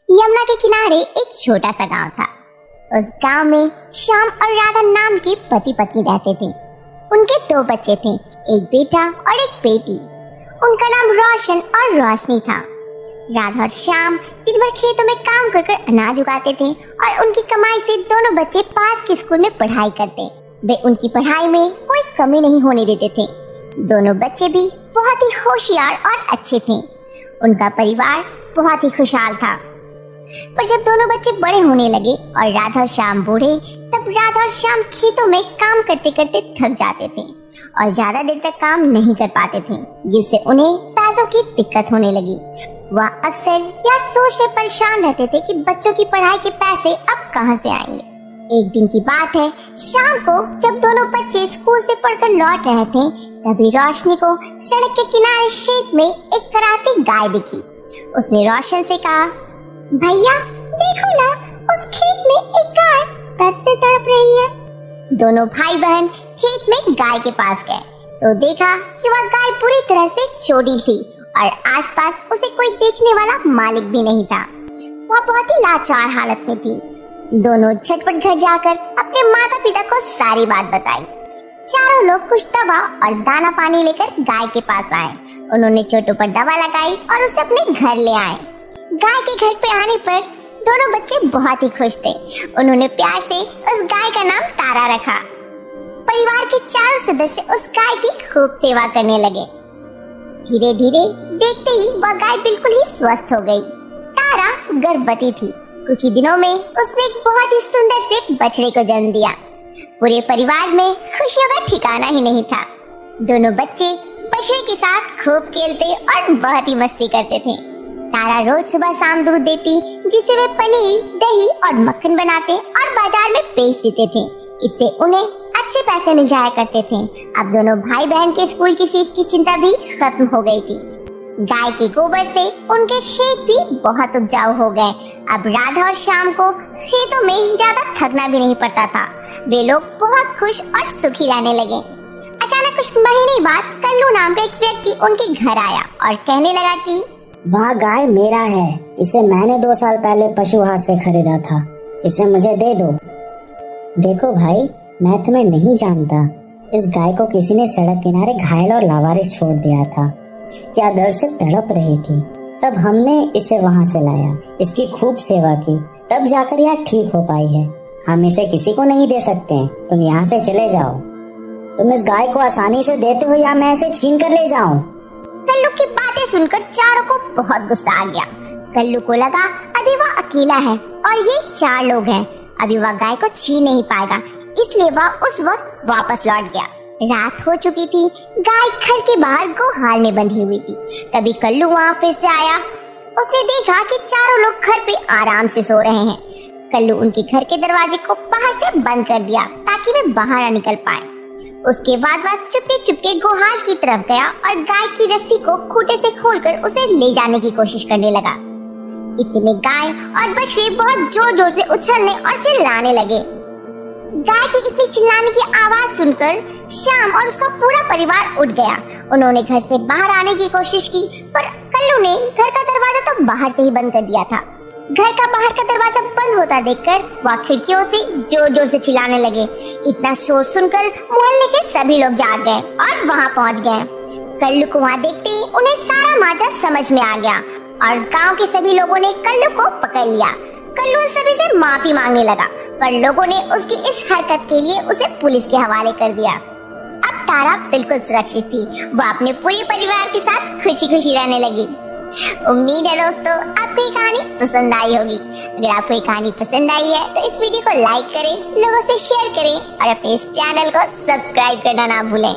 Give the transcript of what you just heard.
यमुना के किनारे एक छोटा सा गांव था। उस गांव में श्याम और राधा नाम के पति पत्नी रहते थे। उनके 2 बच्चे थे, एक बेटा और एक बेटी। उनका नाम रोशन और रोशनी था। राधा और श्याम दिन भर खेतों में काम कर कर अनाज उगाते थे और उनकी कमाई से दोनों बच्चे पास के स्कूल में पढ़ाई करते। वे उनकी पढ़ाई में कोई कमी नहीं होने देते थे। दोनों बच्चे भी बहुत ही होशियार और अच्छे थे। उनका परिवार बहुत ही खुशहाल था। पर जब दोनों बच्चे बड़े होने लगे और राधा और श्याम बूढ़े, तब राधा और श्याम खेतों में काम करते करते थक जाते थे और ज्यादा देर तक काम नहीं कर पाते थे, जिससे उन्हें पैसों की दिक्कत होने लगी। वह अक्सर यह सोचकर परेशान रहते थे कि बच्चों की पढ़ाई के पैसे अब कहां से आएंगे। एक दिन की बात है, शाम को जब दोनों बच्चे स्कूल से पढ़कर लौट रहे थे, तभी रोशनी को सड़क के किनारे खेत में एक कराती गाय दिखी। उसने रोशन से कहा, भैया देखो ना, उस खेत में एक गाय दर्द से तड़प रही है। दोनों भाई बहन खेत में गाय के पास गए तो देखा कि वह गाय पूरी तरह से चोटी थी और आसपास उसे कोई देखने वाला मालिक भी नहीं था। वह बहुत ही लाचार हालत में थी। दोनों झटपट घर जाकर अपने माता पिता को सारी बात बताई। चारों लोग कुछ दवा और दाना पानी लेकर गाय के पास आए। उन्होंने चोटों पर दवा लगाई और उसे अपने घर ले आए। गाय के घर पे आने पर दोनों बच्चे बहुत ही खुश थे। उन्होंने प्यार से उस गाय का नाम तारा रखा। परिवार के 4 सदस्य उस गाय की खूब सेवा करने लगे। धीरे धीरे देखते ही वह गाय बिल्कुल ही स्वस्थ हो गई। तारा गर्भवती थी। कुछ ही दिनों में उसने एक बहुत ही सुंदर से बछड़े को जन्म दिया। पूरे परिवार में खुशियों का ठिकाना ही नहीं था। दोनों बच्चे बछड़े के साथ खूब खेलते और बहुत ही मस्ती करते थे। तारा रोज सुबह शाम दूध देती, जिसे वे पनीर, दही और मक्खन बनाते और बाजार में बेच देते थे। इससे उन्हें अच्छे पैसे मिल जाया करते थे। अब दोनों भाई बहन के स्कूल की फीस की चिंता भी खत्म हो गई थी। गाय के गोबर से उनके खेत भी बहुत उपजाऊ हो गए। अब राधा और श्याम को खेतों में ज्यादा थकना भी नहीं पड़ता था। वे लोग बहुत खुश और सुखी रहने लगे। अचानक कुछ महीने बाद कल्लू नाम का एक व्यक्ति उनके घर आया और कहने लगा कि वह गाय मेरा है। इसे मैंने 2 साल पहले पशु हाट से खरीदा था। इसे मुझे दे दो। देखो भाई, मैं तुम्हें नहीं जानता। इस गाय को किसी ने सड़क किनारे घायल और लावारिस छोड़ दिया था। क्या दर्द से तड़प रही थी। तब हमने इसे वहां से लाया, इसकी खूब सेवा की, तब जाकर यह ठीक हो पाई है। हम इसे किसी को नहीं दे सकते। तुम यहाँ से चले जाओ। तुम इस गाय को आसानी से देते हो या मैं इसे छीन कर ले जाऊं? कल्लू की बातें सुनकर चारों को बहुत गुस्सा आ गया। कल्लू को लगा अभी वह अकेला है और ये 4 लोग हैं। अभी वह गाय को छीन नहीं पाएगा, इसलिए वह उस वक्त वापस लौट गया। रात हो चुकी थी। गाय घर के बाहर गोहाल में बंधी हुई थी। तभी कल्लू वहाँ फिर से आया। उसने देखा कि चारों लोग घर पे आराम से सो रहे हैं। कल्लू उनके घर के दरवाजे को बाहर से बंद कर दिया ताकि वे बाहर न निकल पाए। उसके बाद वह चुपके चुपके गोहाल की तरफ गया और गाय की रस्सी को खूंटे से खोलकर उसे ले जाने की कोशिश करने लगा। इतने गाय और बछड़े बहुत जोर जोर से उछलने और चिल्लाने लगे। गाय के इतने चिल्लाने की आवाज सुनकर श्याम और उसका पूरा परिवार उठ गया। उन्होंने घर से बाहर आने की कोशिश की, पर कल्लू ने घर का दरवाजा तो बाहर से ही बंद कर दिया था। घर का बाहर का दरवाजा बंद होता देखकर वह खिड़कियों से जोर जोर से चिल्लाने लगे। इतना शोर सुनकर मोहल्ले के सभी लोग जाग गए और वहां पहुंच गए। कल्लू को वहां देखते ही उन्हें सारा माजरा समझ में आ गया और गांव के सभी लोगों ने कल्लू को पकड़ लिया। कल्लू उन सभी से माफी मांगने लगा, पर लोगों ने उसकी इस हरकत के लिए उसे पुलिस के हवाले कर दिया। अब तारा बिल्कुल सुरक्षित थी। वह अपने पूरे परिवार के साथ खुशी खुशी रहने लगी। उम्मीद है दोस्तों आपको ये कहानी पसंद आई होगी। अगर आपको ये कहानी पसंद आई है तो इस वीडियो को लाइक करें, लोगों से शेयर करें और अपने इस चैनल को सब्सक्राइब करना ना भूलें।